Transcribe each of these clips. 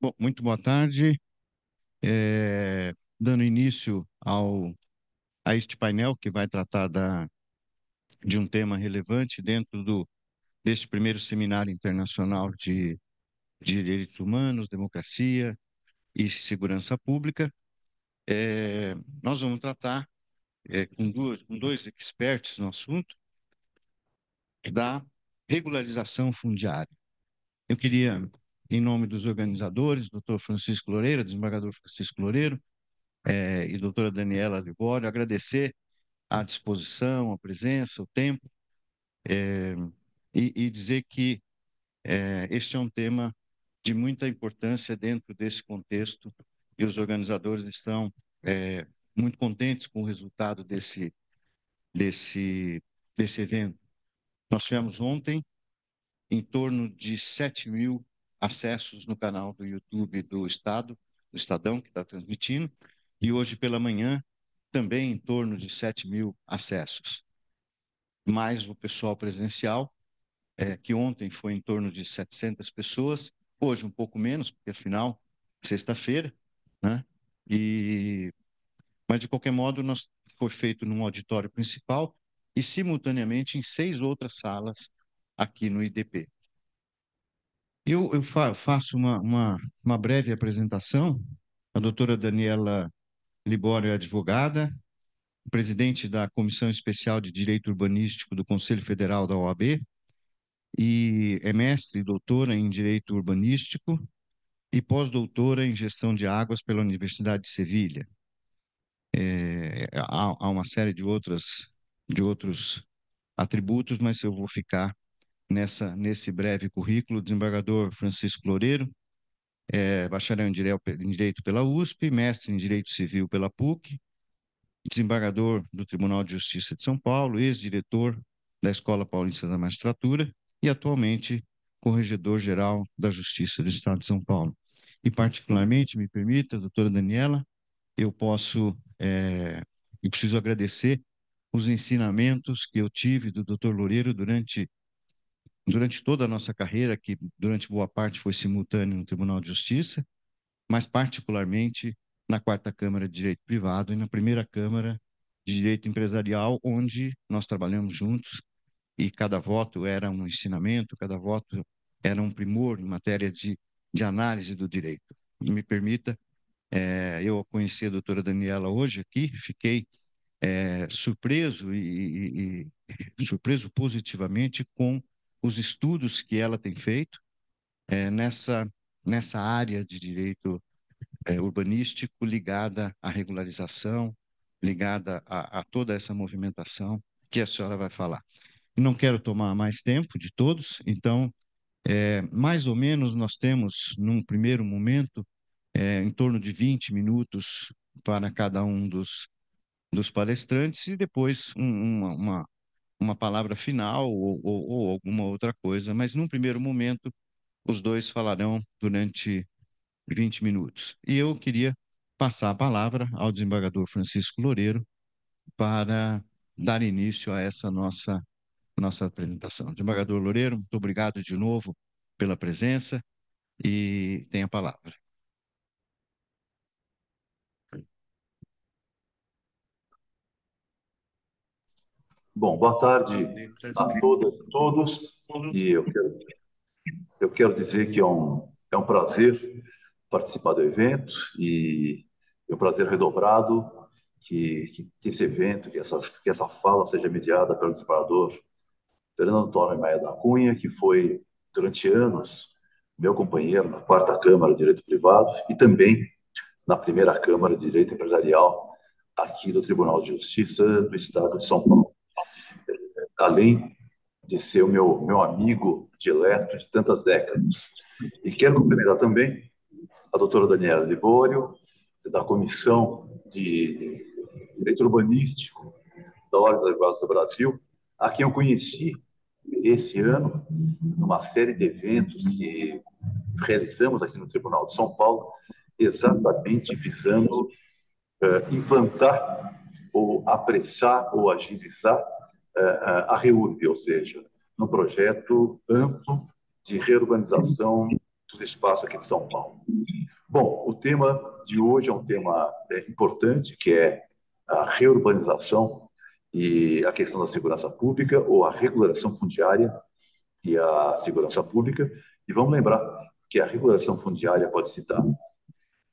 Bom, muito boa tarde. Dando início a este painel que vai tratar de um tema relevante dentro deste primeiro seminário internacional de direitos humanos, democracia e segurança pública. Nós vamos tratar com dois experts no assunto da regularização fundiária. Eu queria, em nome dos organizadores, doutor Francisco Loureiro, desembargador Francisco Loureiro, e doutora Daniela Libório, agradecer a disposição, a presença, o tempo, é, e dizer que este é um tema de muita importância dentro desse contexto e os organizadores estão muito contentes com o resultado desse, desse evento. Nós tivemos ontem em torno de 7.000 acessos no canal do YouTube do Estado, do Estadão, que está transmitindo, e hoje pela manhã também em torno de 7.000 acessos. Mais o pessoal presencial, que ontem foi em torno de 700 pessoas, hoje um pouco menos, porque afinal, sexta-feira, né? Mas de qualquer modo, foi feito num auditório principal e simultaneamente em 6 outras salas aqui no IDP. Eu faço uma breve apresentação. A doutora Daniela Libório é advogada, presidente da Comissão Especial de Direito Urbanístico do Conselho Federal da OAB, e é mestre e doutora em Direito Urbanístico e pós-doutora em Gestão de Águas pela Universidade de Sevilha. Há uma série de outros atributos, mas eu vou ficar nesse breve currículo. Desembargador Francisco Loureiro, bacharel em Direito pela USP, mestre em Direito Civil pela PUC, desembargador do Tribunal de Justiça de São Paulo, ex-diretor da Escola Paulista da Magistratura e atualmente corregedor-geral da Justiça do Estado de São Paulo. E particularmente, me permita, doutora Daniela, eu e preciso agradecer os ensinamentos que eu tive do doutor Loureiro durante toda a nossa carreira, que durante boa parte foi simultâneo no Tribunal de Justiça, mas particularmente na Quarta Câmara de Direito Privado e na Primeira Câmara de Direito Empresarial, onde nós trabalhamos juntos e cada voto era um ensinamento, cada voto era um primor em matéria de análise do direito. E me permita, eu conheci a doutora Daniela hoje aqui, fiquei surpreso surpreso positivamente com os estudos que ela tem feito nessa área de direito urbanístico ligada à regularização, ligada a toda essa movimentação que a senhora vai falar. E não quero tomar mais tempo de todos, então, mais ou menos nós temos, num primeiro momento, em torno de 20 minutos para cada um dos palestrantes e depois uma palavra final ou alguma outra coisa, mas num primeiro momento, os dois falarão durante 20 minutos. E eu queria passar a palavra ao desembargador Francisco Loureiro para dar início a essa nossa apresentação. Desembargador Loureiro, muito obrigado de novo pela presença e tem a palavra. Bom, boa tarde a todas e todos. E eu quero dizer que é um prazer participar do evento e é um prazer redobrado que esse evento, que essa fala seja mediada pelo desembargador Fernando Antônio Maia da Cunha, que foi, durante anos, meu companheiro na Quarta Câmara de Direito Privado e também na Primeira Câmara de Direito Empresarial aqui do Tribunal de Justiça do Estado de São Paulo. Além de ser o meu amigo dileto de tantas décadas. E quero cumprimentar também a doutora Daniela Libório, da Comissão de Direito Urbanístico da Ordem dos Advogados do Brasil, a quem eu conheci esse ano, numa série de eventos que realizamos aqui no Tribunal de São Paulo, exatamente visando implantar ou apressar ou agilizar a REURB, ou seja, no projeto amplo de reurbanização dos espaços aqui de São Paulo. Bom, o tema de hoje é um tema importante, que é a reurbanização e a questão da segurança pública, ou a regulação fundiária e a segurança pública. E vamos lembrar que a regulação fundiária pode se dar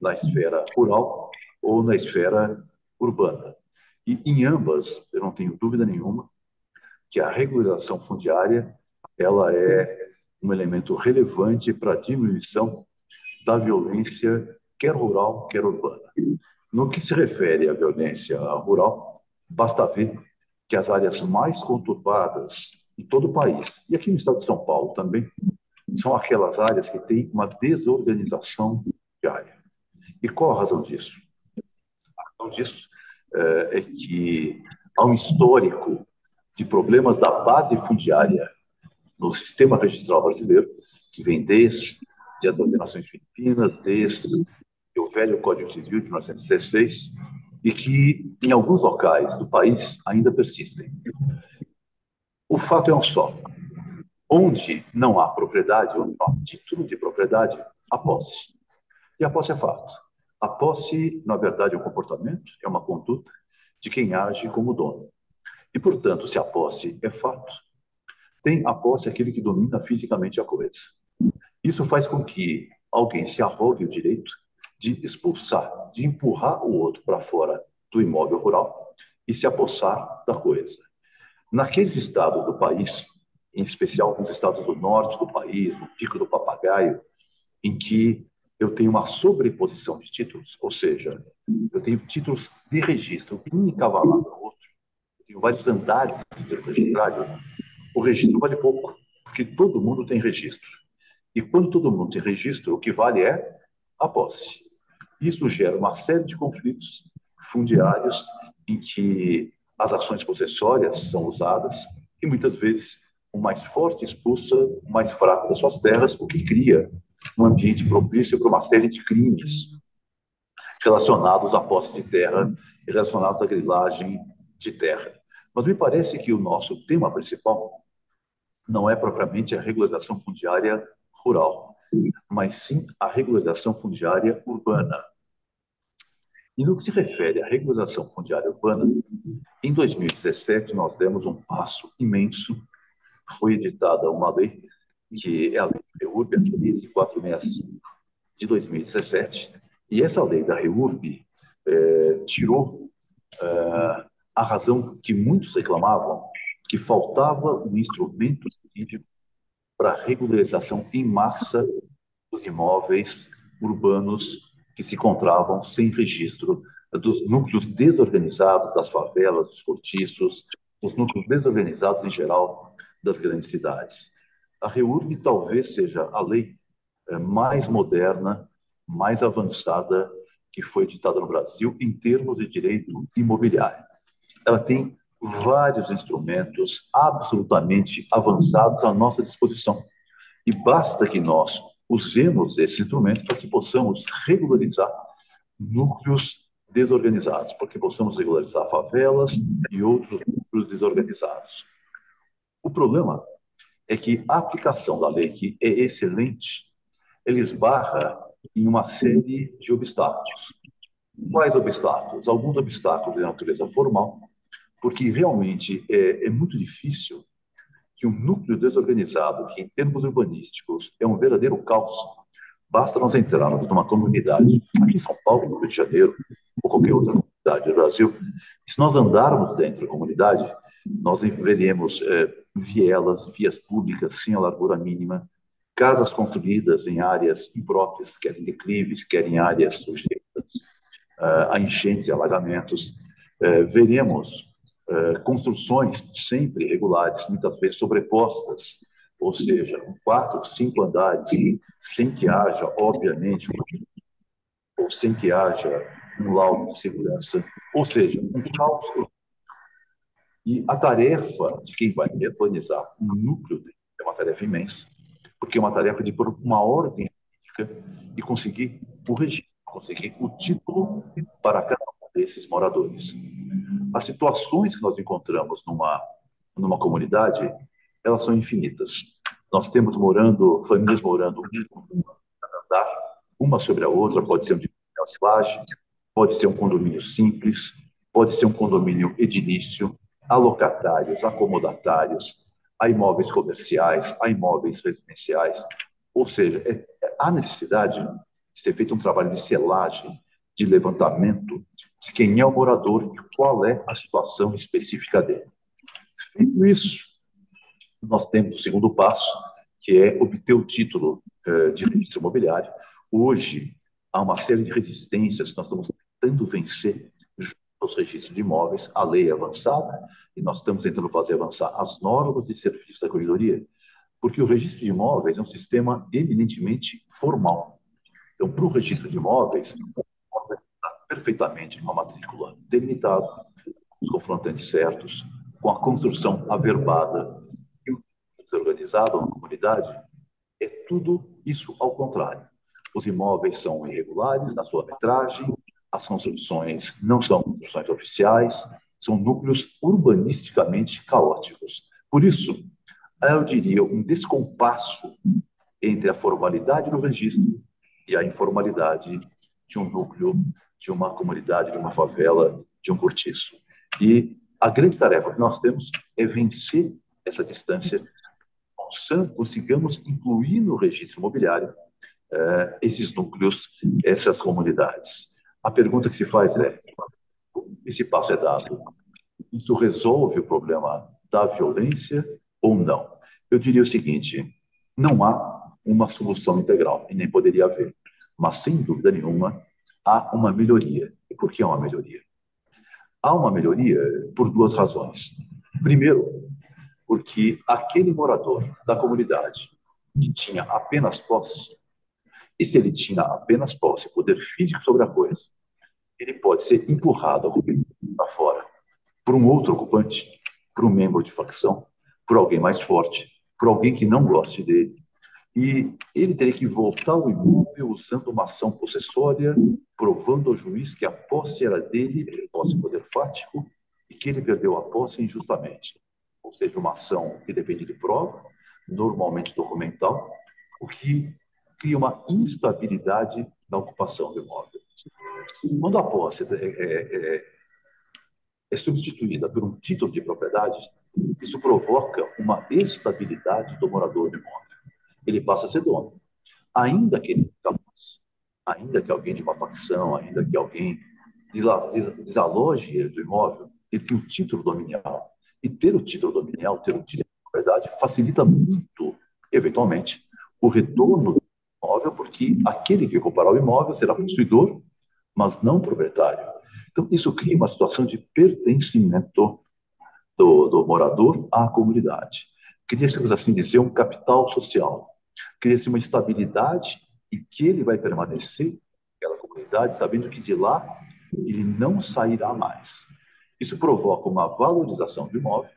na esfera rural ou na esfera urbana. E em ambas, eu não tenho dúvida nenhuma que a regularização fundiária ela é um elemento relevante para a diminuição da violência, quer rural, quer urbana. No que se refere à violência rural, basta ver que as áreas mais conturbadas em todo o país, e aqui no estado de São Paulo também, são aquelas áreas que têm uma desorganização fundiária. E qual a razão disso? A razão disso é que há um histórico de problemas da base fundiária no sistema registral brasileiro, que vem desde as ordenações filipinas, desde o velho Código Civil de 1916, e que, em alguns locais do país, ainda persistem. O fato é um só. Onde não há propriedade, onde não há título de propriedade, há posse. E a posse é fato. A posse, na verdade, é um comportamento, é uma conduta de quem age como dono. E, portanto, se a posse é fato, tem a posse aquele que domina fisicamente a coisa. Isso faz com que alguém se arrogue o direito de expulsar, de empurrar o outro para fora do imóvel rural e se apossar da coisa. Naqueles estados do país, em especial nos estados do norte do país, no Pico do Papagaio, em que eu tenho uma sobreposição de títulos, ou seja, eu tenho títulos de registro, um encavalado no outro, eu tenho vários andares de título registrado, o registro vale pouco, porque todo mundo tem registro. E quando todo mundo tem registro, o que vale é a posse. Isso gera uma série de conflitos fundiários em que as ações possessórias são usadas e muitas vezes o mais forte expulsa o mais fraco das suas terras, o que cria um ambiente propício para uma série de crimes relacionados à posse de terra e relacionados à grilagem de terra. Mas me parece que o nosso tema principal não é propriamente a regularização fundiária rural, mas sim a regularização fundiária urbana. E no que se refere à regularização fundiária urbana, em 2017 nós demos um passo imenso. Foi editada uma lei, que é a Lei da REURB, a 13465 de 2017, e essa lei da REURB tirou a razão que muitos reclamavam, que faltava um instrumento jurídico para a regularização em massa dos imóveis urbanos que se encontravam sem registro, dos núcleos desorganizados, das favelas, dos cortiços, dos núcleos desorganizados em geral das grandes cidades. A REURB talvez seja a lei mais moderna, mais avançada que foi editada no Brasil em termos de direito imobiliário. Ela tem vários instrumentos absolutamente avançados à nossa disposição. E basta que nós usemos esses instrumentos para que possamos regularizar núcleos desorganizados, para que possamos regularizar favelas e outros núcleos desorganizados. O problema é que a aplicação da lei, que é excelente, ele esbarra em uma série de obstáculos. Quais obstáculos? Alguns obstáculos de natureza formal, porque realmente é muito difícil que um núcleo desorganizado, que em termos urbanísticos é um verdadeiro caos, basta nós entrarmos numa comunidade, aqui em São Paulo, no Rio de Janeiro, ou qualquer outra comunidade do Brasil, se nós andarmos dentro da comunidade, nós veremos vielas, vias públicas sem a largura mínima, casas construídas em áreas impróprias, quer em declives, quer em áreas sujeitas a enchentes e alagamentos. Veremos construções sempre irregulares, muitas vezes sobrepostas, ou seja, com 4, 5 andares, sem que haja, obviamente, ou sem que haja um laudo de segurança, ou seja, um caos. E a tarefa de quem vai urbanizar um núcleo é uma tarefa imensa, porque é uma tarefa de pôr uma ordem jurídica e conseguir o registro, conseguir o título para cada um desses moradores. As situações que nós encontramos numa comunidade, elas são infinitas. Nós temos famílias morando uma sobre a outra, pode ser um de laje, pode ser um condomínio simples, pode ser um condomínio edilício, há locatários, acomodatários, há imóveis comerciais, há imóveis residenciais. Ou seja, há necessidade de ser feito um trabalho de selagem, de levantamento de quem é o morador e qual é a situação específica dele. Feito isso, nós temos o segundo passo, que é obter o título de registro imobiliário. Hoje, há uma série de resistências que nós estamos tentando vencer junto aos registros de imóveis. A lei é avançada e nós estamos tentando fazer avançar as normas de serviço da corredoria, porque o registro de imóveis é um sistema eminentemente formal. Então, para o registro de imóveis, o imóvel está perfeitamente numa matrícula delimitada, os confrontantes certos, com a construção averbada e o desorganizado na comunidade, é tudo isso ao contrário. Os imóveis são irregulares na sua metragem, as construções não são construções oficiais, são núcleos urbanisticamente caóticos. Por isso, eu diria um descompasso entre a formalidade do registro e a informalidade de um núcleo, de uma comunidade, de uma favela, de um cortiço. E a grande tarefa que nós temos é vencer essa distância, consigamos incluir no registro imobiliário esses núcleos, essas comunidades. A pergunta que se faz é: esse passo é dado, isso resolve o problema da violência ou não? Eu diria o seguinte: não há uma solução integral, e nem poderia haver, mas sem dúvida nenhuma há uma melhoria. E por que há uma melhoria? Há uma melhoria por duas razões. Primeiro, porque aquele morador da comunidade que tinha apenas posse, e se ele tinha apenas posse, poder físico sobre a coisa, ele pode ser empurrado para fora por um outro ocupante, por um membro de facção, por alguém mais forte, por alguém que não goste dele. E ele teria que voltar ao imóvel usando uma ação possessória, provando ao juiz que a posse era dele, posse de poder fático, e que ele perdeu a posse injustamente. Ou seja, uma ação que depende de prova, normalmente documental, o que cria uma instabilidade na ocupação do imóvel. Quando a posse é substituída por um título de propriedade, isso provoca uma estabilidade do morador do imóvel. Ele passa a ser dono. Ainda que ele capaz, ainda que alguém de uma facção, ainda que alguém desaloje ele do imóvel, ele tem o título dominial. E ter o título dominial, ter o título de propriedade, facilita muito, eventualmente, o retorno do imóvel, porque aquele que ocupar o imóvel será possuidor, mas não proprietário. Então, isso cria uma situação de pertencimento do morador à comunidade. Cria-se, assim dizer, um capital social. Cria-se uma estabilidade e que ele vai permanecer naquela comunidade, sabendo que de lá ele não sairá mais. Isso provoca uma valorização do imóvel.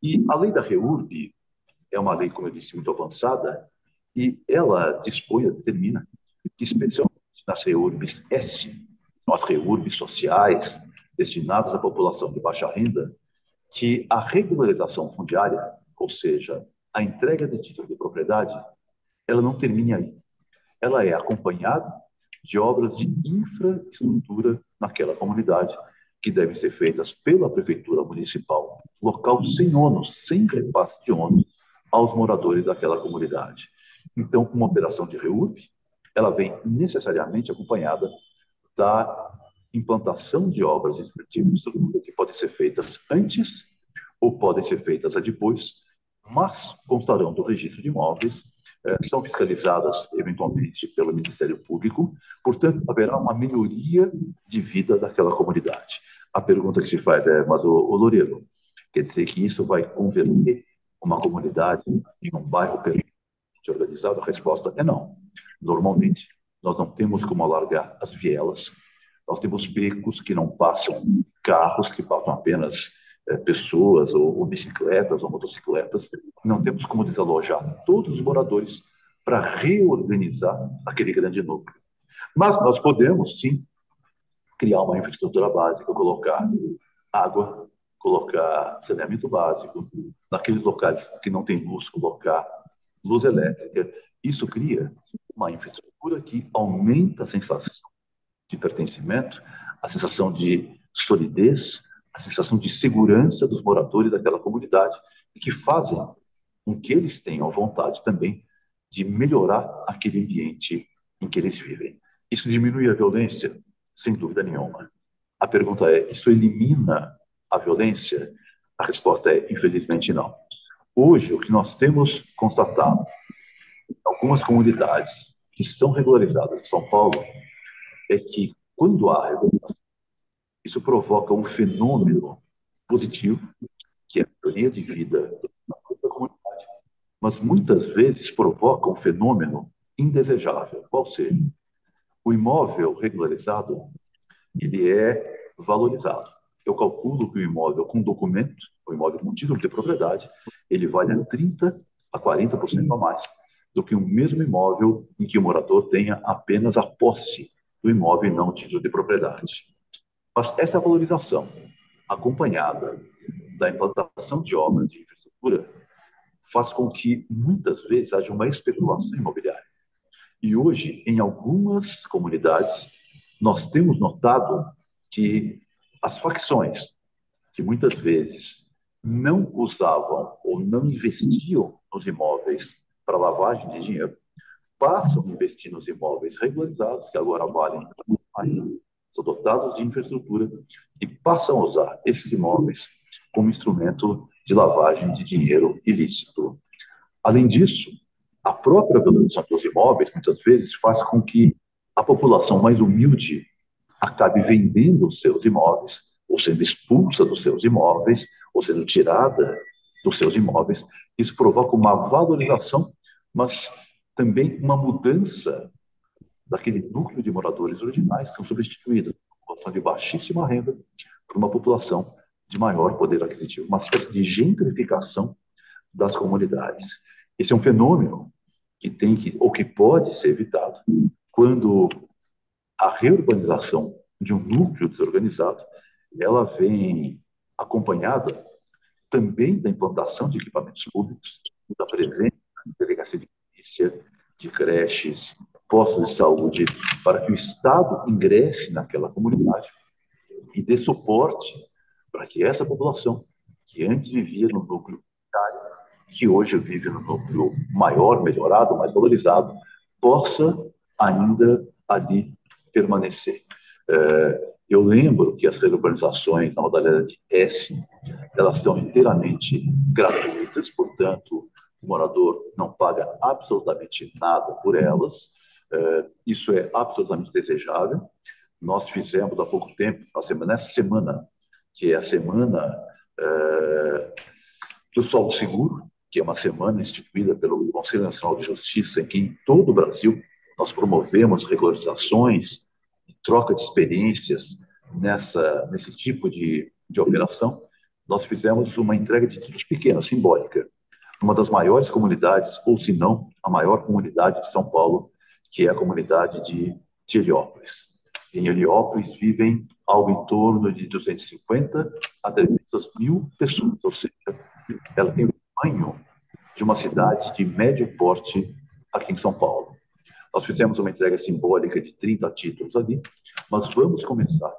E a lei da REURB é uma lei, como eu disse, muito avançada, e ela dispõe, determina que, especialmente nas REURBs S, são as REURBs sociais, destinadas à população de baixa renda, que a regularização fundiária, ou seja, a entrega de título de propriedade, ela não termina aí. Ela é acompanhada de obras de infraestrutura naquela comunidade, que devem ser feitas pela prefeitura municipal local, sem ônus, sem repasse de ônus aos moradores daquela comunidade. Então, uma operação de REURB, ela vem necessariamente acompanhada da implantação de obras de infraestrutura que podem ser feitas antes ou podem ser feitas depois, mas constarão do registro de imóveis, são fiscalizadas eventualmente pelo Ministério Público, portanto, haverá uma melhoria de vida daquela comunidade. A pergunta que se faz é: mas o Loureiro, quer dizer que isso vai converter uma comunidade em um bairro perfeitamente organizado? A resposta é não. Normalmente, nós não temos como alargar as vielas, nós temos becos que não passam carros, que passam apenas pessoas, ou bicicletas, ou motocicletas. Não temos como desalojar todos os moradores para reorganizar aquele grande núcleo. Mas nós podemos, sim, criar uma infraestrutura básica, colocar água, colocar saneamento básico, naqueles locais que não tem luz, colocar luz elétrica. Isso cria uma infraestrutura infraestrutura que aumenta a sensação de pertencimento, a sensação de solidez, a sensação de segurança dos moradores daquela comunidade e que fazem com que eles tenham vontade também de melhorar aquele ambiente em que eles vivem. Isso diminui a violência? Sem dúvida nenhuma. A pergunta é: isso elimina a violência? A resposta é: infelizmente não. Hoje, o que nós temos constatado em algumas comunidades que são regularizadas em São Paulo é que, quando há regularização, isso provoca um fenômeno positivo, que é a melhoria de vida da comunidade, mas muitas vezes provoca um fenômeno indesejável. Qual seja? O imóvel regularizado, ele é valorizado. Eu calculo que o imóvel com documento, o imóvel com título de propriedade, ele vale a 30 a 40% a mais do que o mesmo imóvel em que o morador tenha apenas a posse do imóvel e não o título de propriedade. Mas essa valorização, acompanhada da implantação de obras de infraestrutura, faz com que muitas vezes haja uma especulação imobiliária. E hoje, em algumas comunidades, nós temos notado que as facções, que muitas vezes não usavam ou não investiam nos imóveis para lavagem de dinheiro, passam a investir nos imóveis regularizados, que agora valem mais, são dotados de infraestrutura, e passam a usar esses imóveis como instrumento de lavagem de dinheiro ilícito. Além disso, a própria valorização dos imóveis, muitas vezes, faz com que a população mais humilde acabe vendendo os seus imóveis, ou sendo expulsa dos seus imóveis, ou sendo tirada dos seus imóveis. Isso provoca uma valorização, mas também uma mudança daquele núcleo de moradores originais que são substituídos por uma população de baixíssima renda por uma população de maior poder aquisitivo, uma espécie de gentrificação das comunidades. Esse é um fenômeno que tem que, ou que pode ser evitado quando a reurbanização de um núcleo desorganizado, ela vem acompanhada também da implantação de equipamentos públicos, da presença de delegacia de polícia, de creches, postos de saúde, para que o Estado ingresse naquela comunidade e dê suporte para que essa população, que antes vivia no núcleo comunitário, que hoje vive no núcleo maior, melhorado, mais valorizado, possa ainda ali permanecer. Eu lembro que as reurbanizações na modalidade S, elas são inteiramente gratuitas, portanto, o morador não paga absolutamente nada por elas. Isso é absolutamente desejável. Nós fizemos há pouco tempo, nessa semana, que é a semana do Solo Seguro, que é uma semana instituída pelo Conselho Nacional de Justiça, em que em todo o Brasil nós promovemos regularizações e troca de experiências nesse tipo de operação. Nós fizemos uma entrega de títulos pequena, simbólica, numa das maiores comunidades, ou se não, a maior comunidade de São Paulo, que é a comunidade de Heliópolis. Em Heliópolis vivem algo em torno de 250 a 300 mil pessoas, ou seja, ela tem o tamanho de uma cidade de médio porte aqui em São Paulo. Nós fizemos uma entrega simbólica de 30 títulos ali, mas vamos começar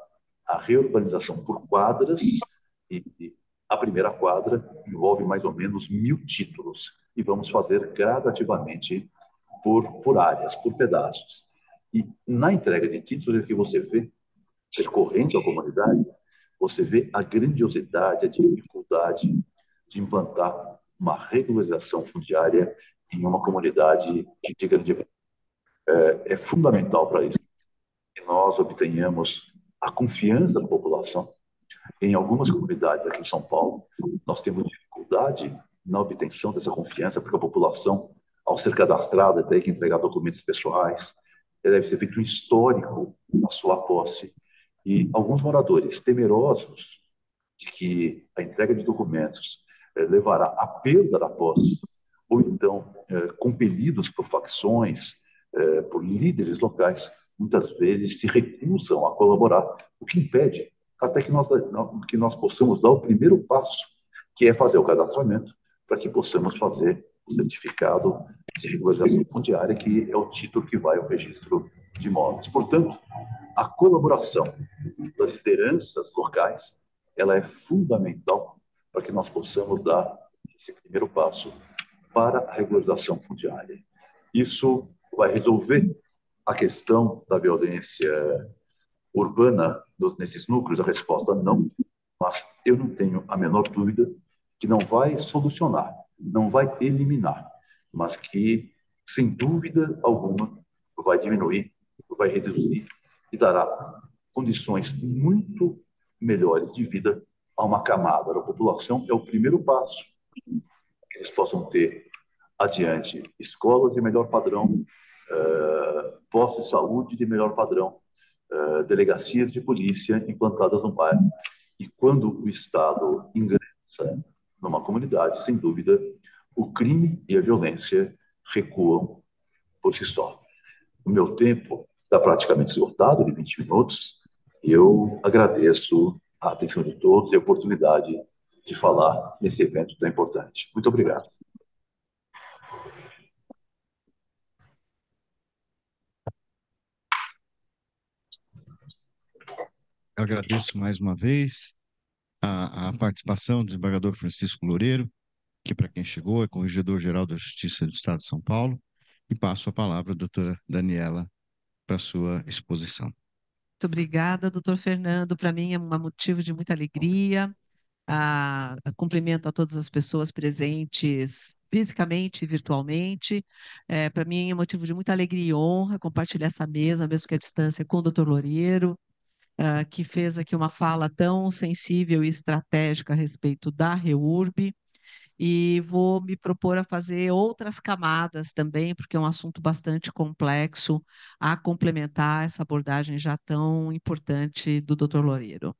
a reurbanização por quadras e a primeira quadra envolve mais ou menos 1.000 títulos e vamos fazer gradativamente por áreas, por pedaços. E na entrega de títulos é que você vê, percorrendo a comunidade, você vê a grandiosidade, a dificuldade de implantar uma regularização fundiária em uma comunidade de grande. É fundamental para isso que nós obtenhamos a confiança da população. Em algumas comunidades aqui em São Paulo, nós temos dificuldade na obtenção dessa confiança, porque a população, ao ser cadastrada, tem que entregar documentos pessoais, deve ser feito um histórico da sua posse. E alguns moradores, temerosos de que a entrega de documentos levará à perda da posse, ou então compelidos por facções, por líderes locais, muitas vezes se recusam a colaborar, o que impede até que nós possamos dar o primeiro passo, que é fazer o cadastramento, para que possamos fazer o certificado de regularização fundiária, que é o título que vai ao registro de imóveis. Portanto, a colaboração das lideranças locais, ela é fundamental para que nós possamos dar esse primeiro passo para a regularização fundiária. Isso vai resolver a questão da violência urbana nesses núcleos? A resposta não, mas eu não tenho a menor dúvida que não vai solucionar, não vai eliminar, mas que, sem dúvida alguma, vai diminuir, vai reduzir e dará condições muito melhores de vida a uma camada da população. É o primeiro passo que eles possam ter adiante escolas de melhor padrão, postos de saúde de melhor padrão, delegacias de polícia implantadas no bairro. E quando o Estado ingressa numa comunidade, sem dúvida, o crime e a violência recuam por si só. O meu tempo está praticamente esgotado, de 20 minutos, e eu agradeço a atenção de todos e a oportunidade de falar nesse evento tão importante. Muito obrigado. Agradeço mais uma vez a participação do desembargador Francisco Loureiro, que, para quem chegou, é Corregedor-Geral da Justiça do Estado de São Paulo, e passo a palavra à doutora Daniela para sua exposição. Muito obrigada, doutor Fernando. Para mim é um motivo de muita alegria. Cumprimento a todas as pessoas presentes fisicamente e virtualmente. Para mim é motivo de muita alegria e honra compartilhar essa mesa, mesmo que à distância, com o doutor Loureiro, que fez aqui uma fala tão sensível e estratégica a respeito da REURB. E vou me propor a fazer outras camadas também, porque é um assunto bastante complexo, a complementar essa abordagem já tão importante do doutor Loureiro.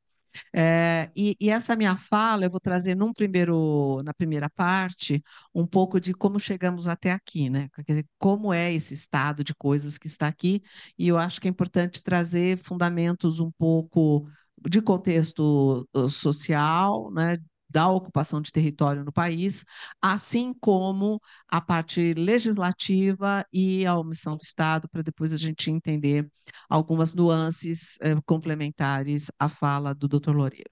E essa minha fala eu vou trazer na primeira parte um pouco de como chegamos até aqui, né? Quer dizer, como é esse estado de coisas que está aqui, e eu acho que é importante trazer fundamentos um pouco de contexto social, né? Da ocupação de território no país, assim como a parte legislativa e a omissão do Estado, para depois a gente entender algumas nuances complementares à fala do doutor Loureiro.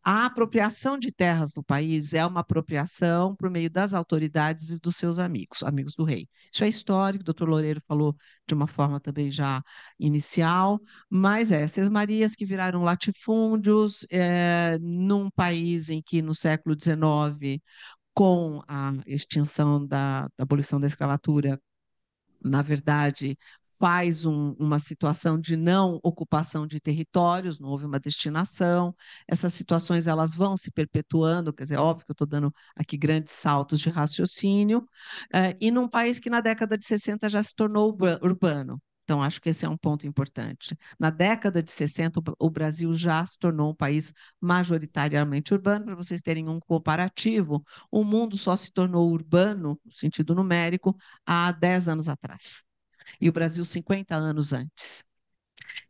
A apropriação de terras no país é uma apropriação por meio das autoridades e dos seus amigos, amigos do rei. Isso é histórico, o doutor Loureiro falou de uma forma também já inicial, mas sesmarias que viraram latifúndios num país em que no século XIX, com a extinção da abolição da escravatura, na verdade, faz uma situação de não ocupação de territórios, não houve uma destinação. Essas situações elas vão se perpetuando, quer dizer, óbvio que eu estou dando aqui grandes saltos de raciocínio, e num país que na década de 60 já se tornou urbano. Então, acho que esse é um ponto importante. Na década de 60, o Brasil já se tornou um país majoritariamente urbano. Para vocês terem um comparativo, o mundo só se tornou urbano, no sentido numérico, há 10 anos atrás. E o Brasil 50 anos antes.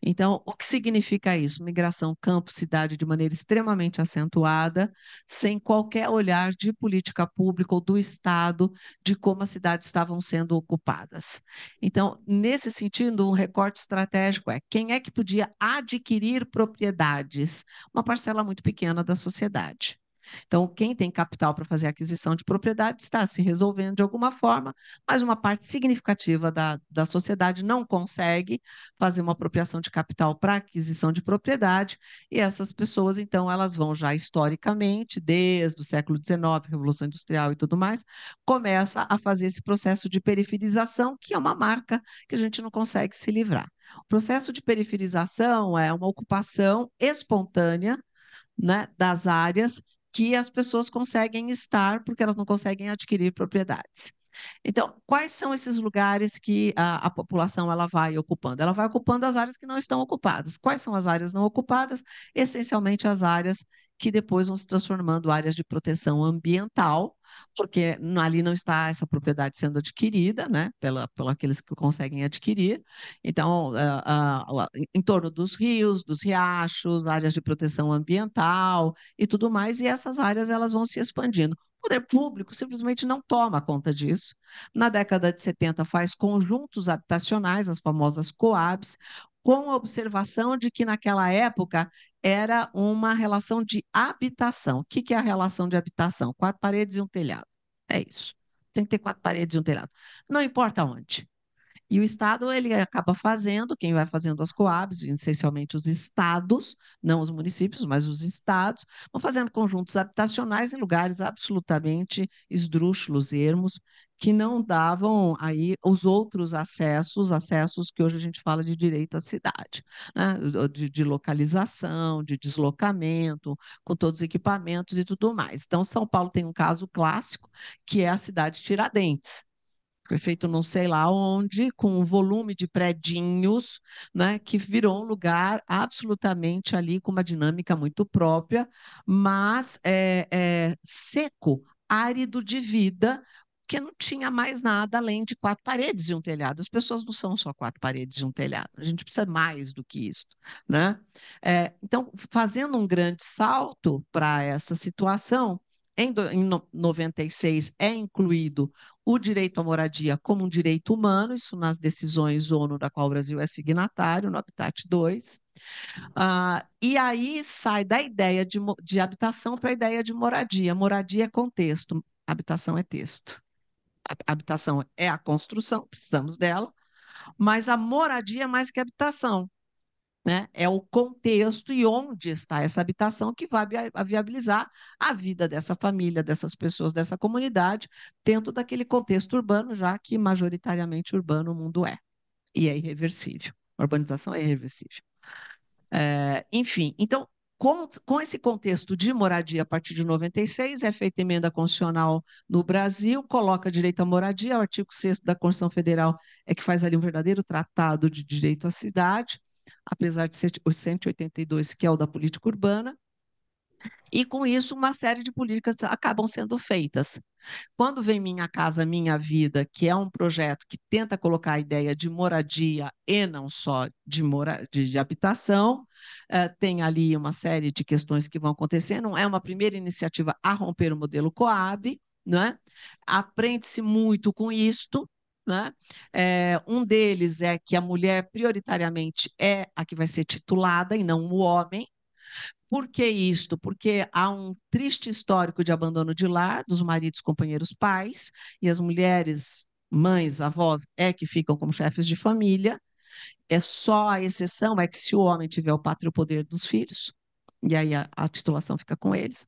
Então, o que significa isso? Migração campo-cidade de maneira extremamente acentuada, sem qualquer olhar de política pública ou do Estado de como as cidades estavam sendo ocupadas. Então, nesse sentido, um recorte estratégico é quem é que podia adquirir propriedades? Uma parcela muito pequena da sociedade. Então, quem tem capital para fazer aquisição de propriedade está se resolvendo de alguma forma, mas uma parte significativa da sociedade não consegue fazer uma apropriação de capital para aquisição de propriedade, e essas pessoas, então, elas vão já historicamente, desde o século XIX, Revolução Industrial e tudo mais, começa a fazer esse processo de periferização, que é uma marca que a gente não consegue se livrar. O processo de periferização é uma ocupação espontânea, né, das áreas que as pessoas conseguem estar porque elas não conseguem adquirir propriedades. Então, quais são esses lugares que a população ela vai ocupando? Ela vai ocupando as áreas que não estão ocupadas. Quais são as áreas não ocupadas? Essencialmente as áreas que depois vão se transformando áreas de proteção ambiental, porque ali não está essa propriedade sendo adquirida, né, pelo aqueles que conseguem adquirir. Então, em torno dos rios, dos riachos, áreas de proteção ambiental e tudo mais, e essas áreas elas vão se expandindo. O poder público simplesmente não toma conta disso. Na década de 70 faz conjuntos habitacionais, as famosas COABs, com a observação de que naquela época era uma relação de habitação. O que que é a relação de habitação? 4 paredes e um telhado. É isso. Tem que ter 4 paredes e um telhado. Não importa onde. E o Estado, ele acaba fazendo, quem vai fazendo as coabs, essencialmente os estados, não os municípios, mas os estados, vão fazendo conjuntos habitacionais em lugares absolutamente esdrúxulos, ermos, que não davam aí os outros acessos que hoje a gente fala de direito à cidade, né? De localização, de deslocamento, com todos os equipamentos e tudo mais. Então, São Paulo tem um caso clássico, que é a cidade de Tiradentes. Foi feito não sei lá onde, com um volume de predinhos, né, que virou um lugar absolutamente ali com uma dinâmica muito própria, mas seco, árido de vida, que não tinha mais nada além de 4 paredes e um telhado. As pessoas não são só 4 paredes e um telhado, a gente precisa mais do que isso, né? Então, fazendo um grande salto para essa situação, em 96 é incluído o direito à moradia como um direito humano, isso nas decisões ONU, da qual o Brasil é signatário, no Habitat 2. E aí sai da ideia de habitação para a ideia de moradia. Moradia é contexto, habitação é texto. A habitação é a construção, precisamos dela, mas a moradia é mais que habitação, né? É o contexto e onde está essa habitação que vai viabilizar a vida dessa família, dessas pessoas, dessa comunidade, dentro daquele contexto urbano, já que majoritariamente urbano o mundo é. E é irreversível. A urbanização é irreversível. Enfim, então, com esse contexto de moradia a partir de 96, é feita emenda constitucional no Brasil, coloca direito à moradia, o artigo 6º da Constituição Federal é que faz ali um verdadeiro tratado de direito à cidade, apesar de ser o 182, que é o da política urbana, e com isso uma série de políticas acabam sendo feitas. Quando vem Minha Casa Minha Vida, que é um projeto que tenta colocar a ideia de moradia e não só de habitação, tem ali uma série de questões que vão acontecendo. É uma primeira iniciativa a romper o modelo Coab, né? Aprende-se muito com isto. Né? Um deles é que a mulher prioritariamente é a que vai ser titulada e não o homem. Por que isto? Porque há um triste histórico de abandono de lar dos maridos, companheiros, pais, e as mulheres, mães, avós, é que ficam como chefes de família. É só a exceção é que se o homem tiver o pátrio poder dos filhos, e aí a titulação fica com eles.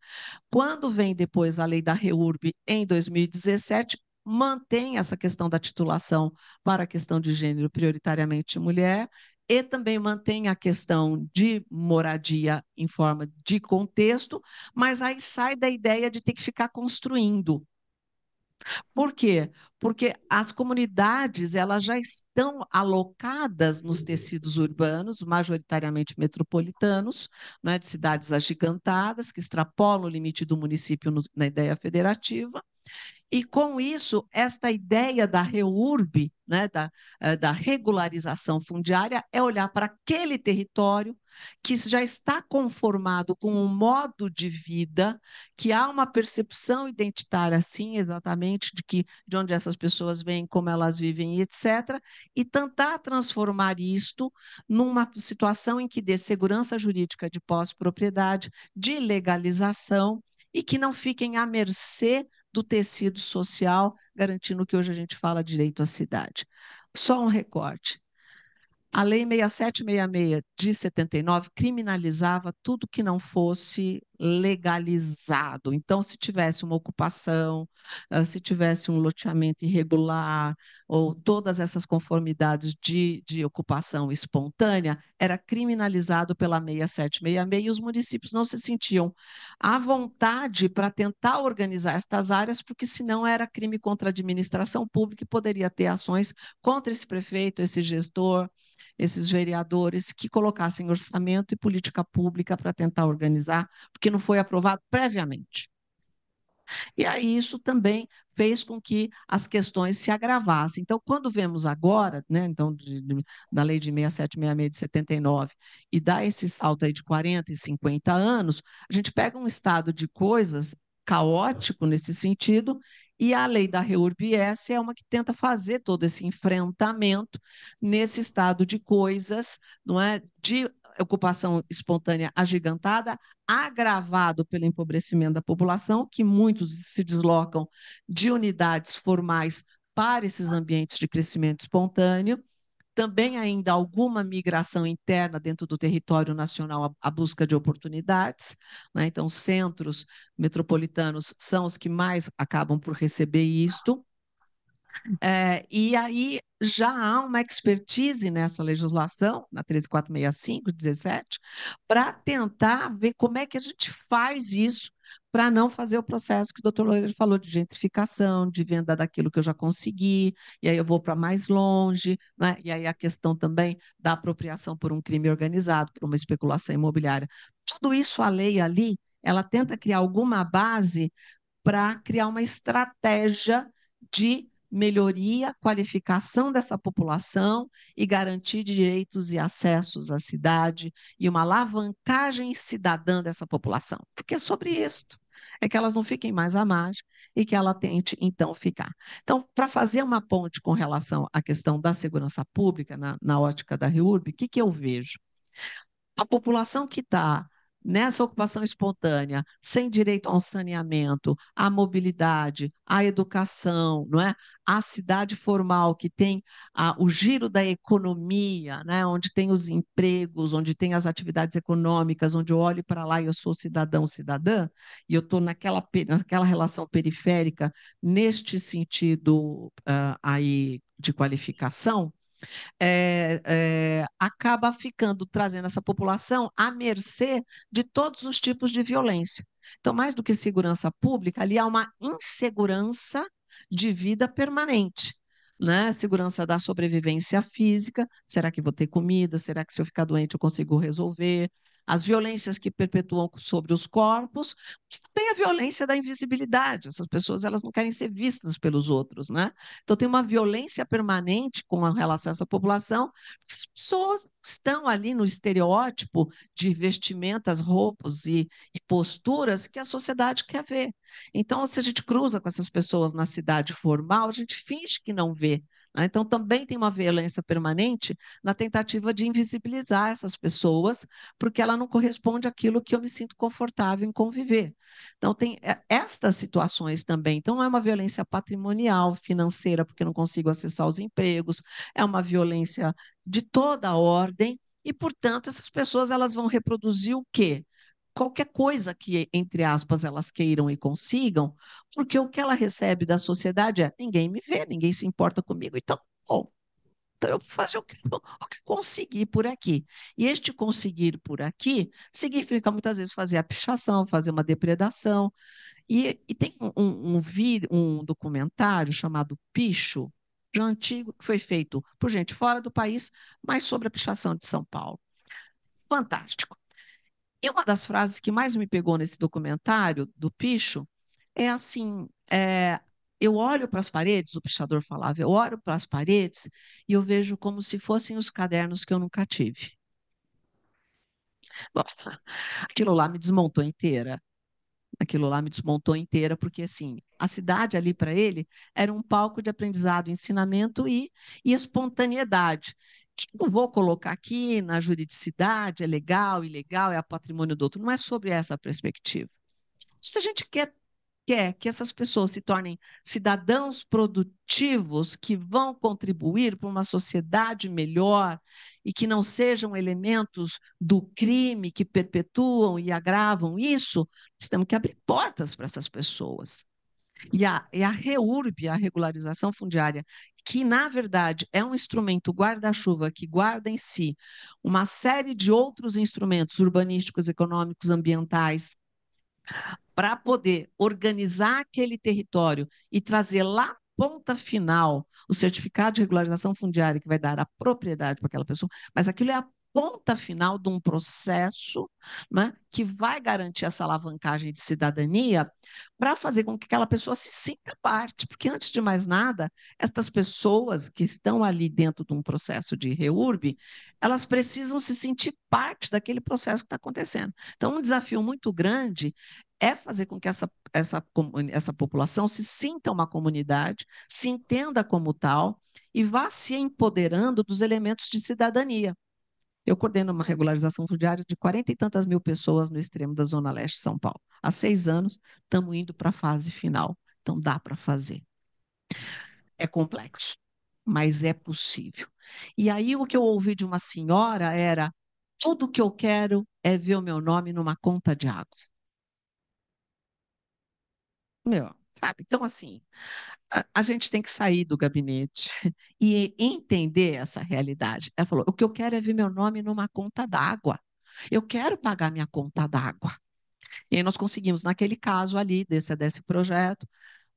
Quando vem depois a lei da REURB em 2017, mantém essa questão da titulação para a questão de gênero, prioritariamente mulher, e também mantém a questão de moradia em forma de contexto, mas aí sai da ideia de ter que ficar construindo. Por quê? Porque as comunidades elas já estão alocadas nos tecidos urbanos, majoritariamente metropolitanos, né, de cidades agigantadas, que extrapolam o limite do município na ideia federativa. E com isso, esta ideia da REURB, né, da regularização fundiária, é olhar para aquele território que já está conformado com um modo de vida, que há uma percepção identitária, sim, exatamente, de onde essas pessoas vêm, como elas vivem, etc., e tentar transformar isto numa situação em que dê segurança jurídica de pós-propriedade, de legalização, e que não fiquem à mercê do tecido social, garantindo que hoje a gente fala direito à cidade. Só um recorte. A Lei 6766 de 79 criminalizava tudo que não fosse legalizado. Então, se tivesse uma ocupação, se tivesse um loteamento irregular, ou todas essas conformidades de ocupação espontânea, era criminalizado pela 6766 e os municípios não se sentiam à vontade para tentar organizar estas áreas, porque senão era crime contra a administração pública e poderia ter ações contra esse prefeito, esse gestor, esses vereadores que colocassem orçamento e política pública para tentar organizar, porque não foi aprovado previamente. E aí isso também fez com que as questões se agravassem. Então, quando vemos agora, né, então, da lei de 6766 de 79, e dá esse salto aí de 40 e 50 anos, a gente pega um estado de coisas caótico nesse sentido, e a lei da REURB-S é uma que tenta fazer todo esse enfrentamento nesse estado de coisas, não é, de ocupação espontânea agigantada, agravado pelo empobrecimento da população, que muitos se deslocam de unidades formais para esses ambientes de crescimento espontâneo. Também ainda alguma migração interna dentro do território nacional à busca de oportunidades, né? Então, centros metropolitanos são os que mais acabam por receber isto. E aí já há uma expertise nessa legislação, na 13465, 17, para tentar ver como é que a gente faz isso para não fazer o processo que o doutor Loureiro falou de gentrificação, de venda daquilo que eu já consegui, e aí eu vou para mais longe, né? E aí a questão também da apropriação por um crime organizado, por uma especulação imobiliária. Tudo isso a lei ali, ela tenta criar alguma base para criar uma estratégia de melhoria, qualificação dessa população e garantir direitos e acessos à cidade e uma alavancagem cidadã dessa população. Porque é sobre isso. É que elas não fiquem mais à margem e que ela tente, então, ficar. Então, para fazer uma ponte com relação à questão da segurança pública, na ótica da REURB, o que eu vejo? A população que está nessa ocupação espontânea, sem direito ao saneamento, à mobilidade, à educação, não é? À cidade formal, que tem o giro da economia, né? Onde tem os empregos, onde tem as atividades econômicas, onde eu olho para lá e eu sou cidadão, cidadã, e eu estou naquela relação periférica, neste sentido aí de qualificação, acaba ficando, trazendo essa população à mercê de todos os tipos de violência. Então, mais do que segurança pública, ali há uma insegurança de vida permanente. Né? Segurança da sobrevivência física, será que vou ter comida? Será que se eu ficar doente eu consigo resolver? As violências que perpetuam sobre os corpos, mas também a violência da invisibilidade. Essas pessoas elas não querem ser vistas pelos outros, né? Então tem uma violência permanente com relação a essa população. As pessoas estão ali no estereótipo de vestimentas, roupas e posturas que a sociedade quer ver. Então, se a gente cruza com essas pessoas na cidade formal, a gente finge que não vê. Né? Então, também tem uma violência permanente na tentativa de invisibilizar essas pessoas, porque ela não corresponde àquilo que eu me sinto confortável em conviver. Então, tem estas situações também. Então, não é uma violência patrimonial, financeira, porque eu não consigo acessar os empregos, é uma violência de toda a ordem, e, portanto, essas pessoas elas vão reproduzir o quê? Qualquer coisa que, entre aspas, elas queiram e consigam, porque o que ela recebe da sociedade é ninguém me vê, ninguém se importa comigo, então, bom, então eu vou fazer o que conseguir por aqui. E este conseguir por aqui significa muitas vezes fazer a pichação, fazer uma depredação. E tem um documentário chamado Picho, já antigo, que foi feito por gente fora do país, mas sobre a pichação de São Paulo. Fantástico. E uma das frases que mais me pegou nesse documentário do Picho é assim: eu olho para as paredes, o pichador falava, eu olho para as paredes e eu vejo como se fossem os cadernos que eu nunca tive. Nossa, aquilo lá me desmontou inteira. Aquilo lá me desmontou inteira, porque assim, a cidade ali para ele era um palco de aprendizado, ensinamento e espontaneidade. Que não vou colocar aqui na juridicidade, é legal, ilegal, é patrimônio do outro. Não é sobre essa perspectiva. Se a gente quer que essas pessoas se tornem cidadãos produtivos que vão contribuir para uma sociedade melhor e que não sejam elementos do crime que perpetuam e agravam isso, nós temos que abrir portas para essas pessoas. E a REURB, a regularização fundiária, que na verdade é um instrumento guarda-chuva que guarda em si uma série de outros instrumentos urbanísticos, econômicos, ambientais, para poder organizar aquele território e trazer lá ponta final o certificado de regularização fundiária que vai dar a propriedade para aquela pessoa, mas aquilo é a ponta final de um processo, né, que vai garantir essa alavancagem de cidadania para fazer com que aquela pessoa se sinta parte. Porque, antes de mais nada, estas pessoas que estão ali dentro de um processo de REURB, elas precisam se sentir parte daquele processo que está acontecendo. Então, um desafio muito grande é fazer com que essa população se sinta uma comunidade, se entenda como tal e vá se empoderando dos elementos de cidadania. Eu coordeno uma regularização fundiária de 40 e tantas mil pessoas no extremo da Zona Leste de São Paulo. Há 6 anos, estamos indo para a fase final. Então, dá para fazer. É complexo, mas é possível. E aí, o que eu ouvi de uma senhora era: tudo que eu quero é ver o meu nome numa conta de água. Meu, sabe? Então, assim, a gente tem que sair do gabinete e entender essa realidade. Ela falou: o que eu quero é ver meu nome numa conta d'água. Eu quero pagar minha conta d'água. E aí nós conseguimos, naquele caso ali, desse projeto,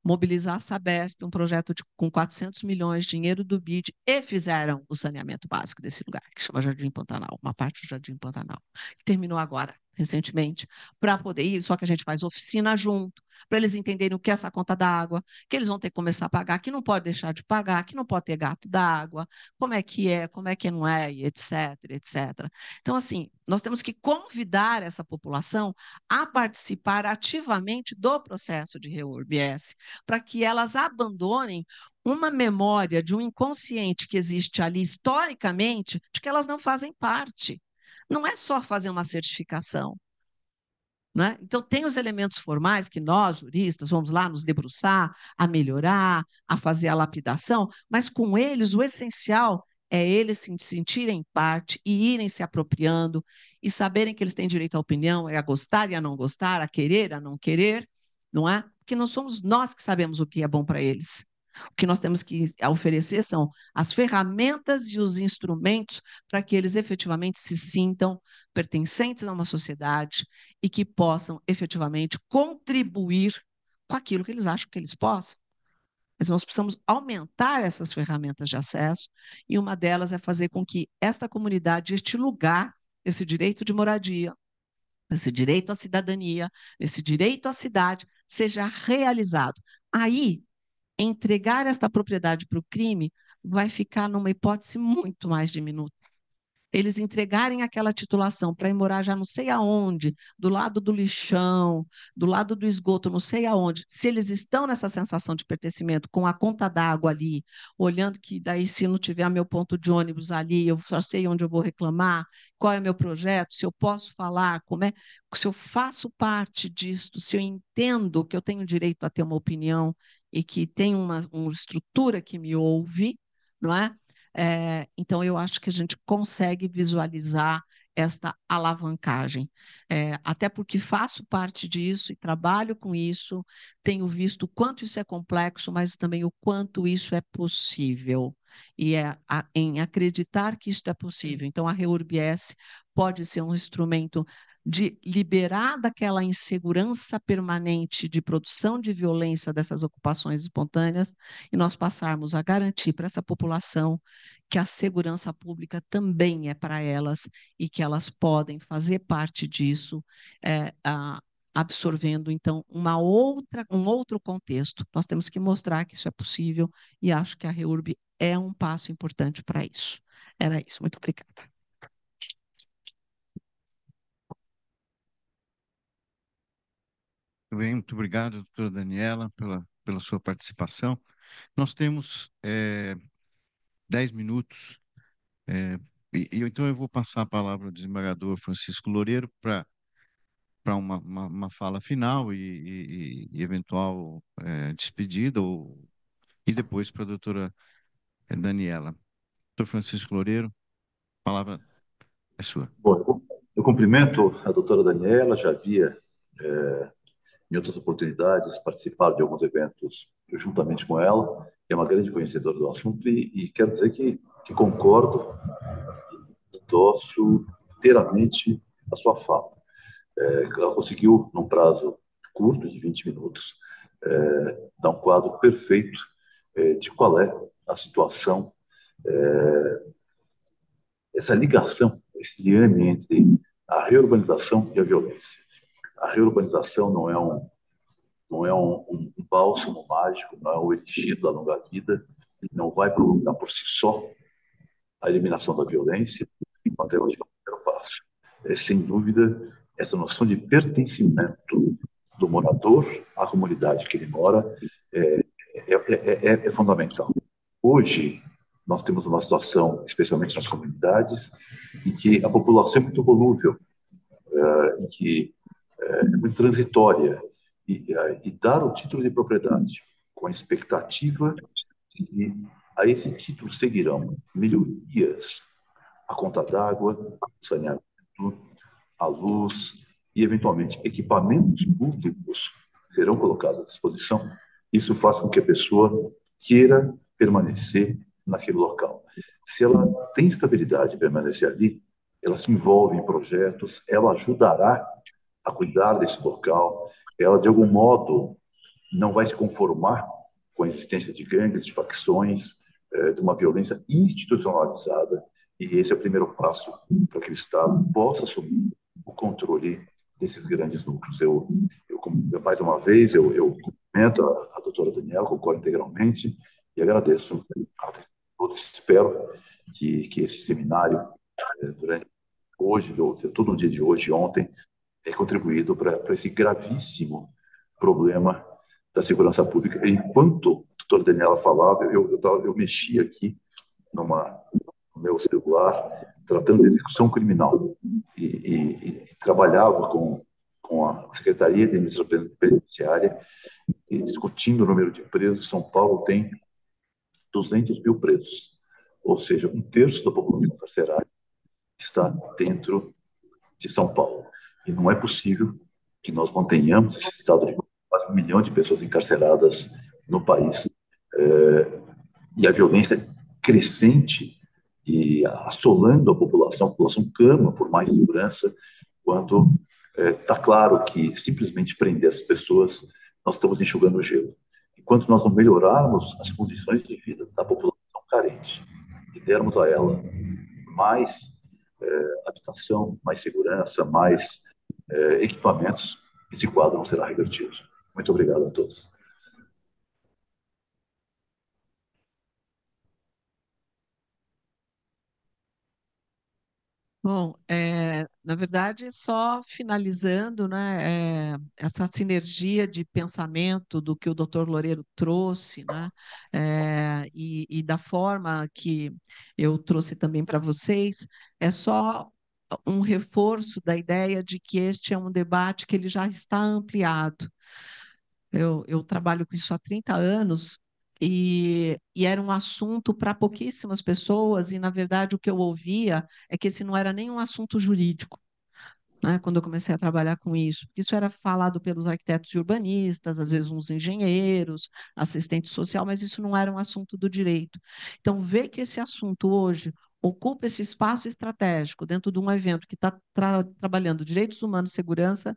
mobilizar a Sabesp, um projeto com 400 milhões de dinheiro do BID, e fizeram o saneamento básico desse lugar, que chama Jardim Pantanal, uma parte do Jardim Pantanal, que terminou agora, recentemente, para poder ir, só que a gente faz oficina junto, para eles entenderem o que é essa conta d'água, que eles vão ter que começar a pagar, que não pode deixar de pagar, que não pode ter gato d'água, como é que não é, e etc, etc. Então, assim, nós temos que convidar essa população a participar ativamente do processo de REURB-S, para que elas abandonem uma memória de um inconsciente que existe ali historicamente, de que elas não fazem parte. Não é só fazer uma certificação. Né? Então, tem os elementos formais que nós, juristas, vamos lá nos debruçar, a melhorar, a fazer a lapidação, mas com eles, o essencial é eles se sentirem parte e irem se apropriando e saberem que eles têm direito à opinião, é a gostar e a não gostar, a querer, a não querer, não é? Porque não somos nós que sabemos o que é bom para eles. O que nós temos que oferecer são as ferramentas e os instrumentos para que eles efetivamente se sintam pertencentes a uma sociedade e que possam efetivamente contribuir com aquilo que eles acham que eles possam. Mas nós precisamos aumentar essas ferramentas de acesso, e uma delas é fazer com que esta comunidade, este lugar, esse direito de moradia, esse direito à cidadania, esse direito à cidade, seja realizado. Aí, entregar esta propriedade para o crime vai ficar numa hipótese muito mais diminuta. Eles entregarem aquela titulação para ir morar já não sei aonde, do lado do lixão, do lado do esgoto, não sei aonde. Se eles estão nessa sensação de pertencimento, com a conta d'água ali, olhando que daí se não tiver meu ponto de ônibus ali, eu só sei onde eu vou reclamar, qual é o meu projeto, se eu posso falar, como é, se eu faço parte disso, se eu entendo que eu tenho direito a ter uma opinião e que tem uma estrutura que me ouve, não é? Então, eu acho que a gente consegue visualizar esta alavancagem. Até porque faço parte disso e trabalho com isso, tenho visto o quanto isso é complexo, mas também o quanto isso é possível. E em acreditar que isso é possível. Então, a REURB-S pode ser um instrumento de liberar daquela insegurança permanente de produção de violência dessas ocupações espontâneas e nós passarmos a garantir para essa população que a segurança pública também é para elas e que elas podem fazer parte disso, absorvendo, então, um outro contexto. Nós temos que mostrar que isso é possível e acho que a REURB é um passo importante para isso. Era isso. Muito obrigada. Muito bem, muito obrigado, doutora Daniela, pela sua participação. Nós temos 10 minutos, então eu vou passar a palavra ao desembargador Francisco Loureiro para uma fala final e eventual despedida, e depois para a doutora Daniela. Doutor Francisco Loureiro, a palavra é sua. Bom, eu cumprimento a doutora Daniela, já havia, em outras oportunidades, participado de alguns eventos juntamente com ela, é uma grande conhecedora do assunto e quero dizer que concordo, endosso inteiramente a sua fala. Ela conseguiu, num prazo curto, de 20 minutos, dar um quadro perfeito de qual é a situação, essa ligação esse liame entre a reurbanização e a violência. A reurbanização não é um bálsamo mágico, não é o elixir da longa vida, não vai provocar por si só a eliminação da violência, mas é o primeiro passo. É, sem dúvida, essa noção de pertencimento do morador à comunidade que ele mora é fundamental. Hoje, nós temos uma situação, especialmente nas comunidades, em que a população é muito volúvel, em que é muito transitória, e dar o título de propriedade com a expectativa de que a esse título seguirão melhorias, a conta d'água, o saneamento, a luz e, eventualmente, equipamentos públicos serão colocados à disposição. Isso faz com que a pessoa queira permanecer naquele local. Se ela tem estabilidade de permanecer ali, ela se envolve em projetos, ela ajudará a cuidar desse local, ela, de algum modo, não vai se conformar com a existência de gangues, de facções, de uma violência institucionalizada, e esse é o primeiro passo para que o Estado possa assumir o controle desses grandes núcleos. Mais uma vez, eu cumprimento a doutora Daniela, concordo integralmente, e agradeço a todos. Espero que esse seminário, durante hoje, todo o dia de hoje e ontem, tenha contribuído para esse gravíssimo problema da segurança pública. Enquanto a doutora Daniela falava, eu mexia aqui no meu celular, tratando de execução criminal, e trabalhava com a Secretaria de Administração Penitenciária, discutindo o número de presos. São Paulo tem 200 mil presos, ou seja, um terço da população carcerária está dentro de São Paulo. E não é possível que nós mantenhamos esse estado de quase 1 milhão de pessoas encarceradas no país. E a violência crescente e assolando a população clama por mais segurança, quando está claro que simplesmente prender as pessoas, nós estamos enxugando o gelo. Enquanto nós não melhorarmos as condições de vida da população carente e dermos a ela mais habitação, mais segurança, mais equipamentos, esse quadro não será revertido. Muito obrigado a todos. Bom, na verdade, só finalizando, né, essa sinergia de pensamento do que o Dr. Loureiro trouxe, né, e da forma que eu trouxe também para vocês, é só um reforço da ideia de que este é um debate que ele já está ampliado. Eu trabalho com isso há 30 anos e era um assunto para pouquíssimas pessoas, e, na verdade, o que eu ouvia é que esse não era nem um assunto jurídico, né, quando eu comecei a trabalhar com isso. Isso era falado pelos arquitetos e urbanistas, às vezes uns engenheiros, assistente social, mas isso não era um assunto do direito. Então, ver que esse assunto hoje ocupa esse espaço estratégico dentro de um evento que está trabalhando direitos humanos, segurança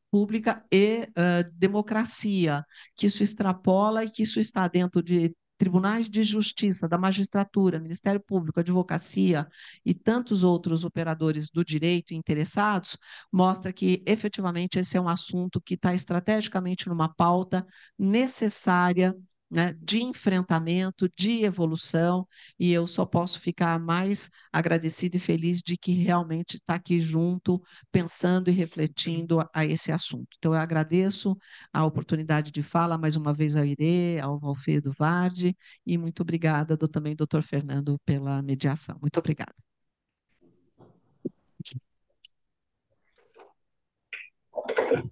pública e democracia, que isso extrapola e que isso está dentro de tribunais de justiça, da magistratura, Ministério Público, advocacia e tantos outros operadores do direito interessados, mostra que efetivamente esse é um assunto que está estrategicamente numa pauta necessária, né, de enfrentamento, de evolução, e eu só posso ficar mais agradecida e feliz de que realmente está aqui junto, pensando e refletindo a esse assunto. Então, eu agradeço a oportunidade de fala mais uma vez ao Irê, ao Valfredo Vardi, e muito obrigada também, doutor Fernando, pela mediação. Muito obrigada.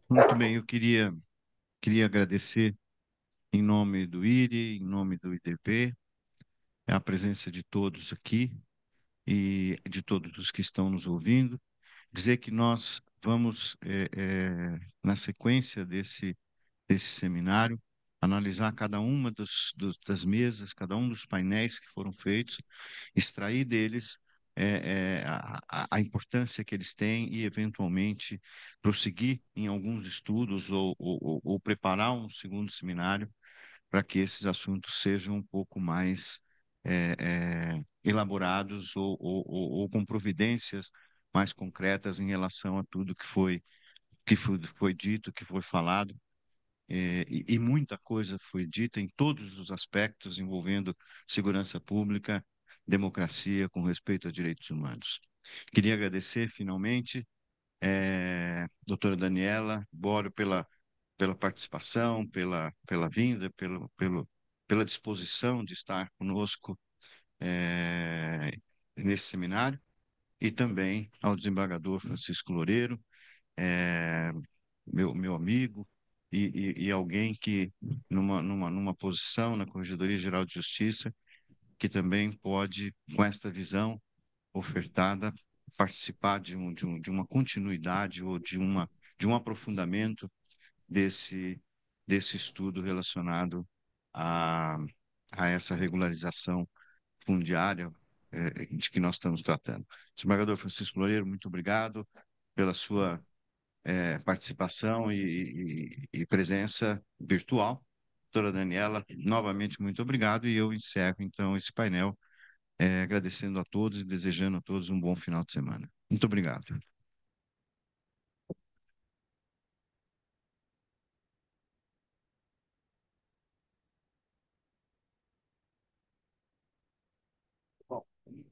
Muito bem, eu queria agradecer em nome do IRI, em nome do IDP, a presença de todos aqui e de todos os que estão nos ouvindo. Dizer que nós vamos, na sequência desse seminário, analisar cada uma das mesas, cada um dos painéis que foram feitos, extrair deles a importância que eles têm e, eventualmente, prosseguir em alguns estudos ou preparar um segundo seminário para que esses assuntos sejam um pouco mais elaborados ou com providências mais concretas em relação a tudo que foi dito, que foi falado. E muita coisa foi dita em todos os aspectos envolvendo segurança pública, democracia, com respeito a direitos humanos. Queria agradecer, finalmente, doutora Daniela Bório, pela participação, pela vinda, pela disposição de estar conosco nesse seminário, e também ao desembargador Francisco Loureiro, é, meu amigo, e alguém que, numa posição na Corregedoria Geral de Justiça, que também pode, com esta visão ofertada, participar de uma continuidade ou de um aprofundamento desse estudo relacionado a, a essa regularização fundiária de que nós estamos tratando. Desembargador Francisco Loureiro, muito obrigado pela sua participação e presença virtual. Doutora Daniela, novamente muito obrigado, e eu encerro então esse painel agradecendo a todos e desejando a todos um bom final de semana. Muito obrigado.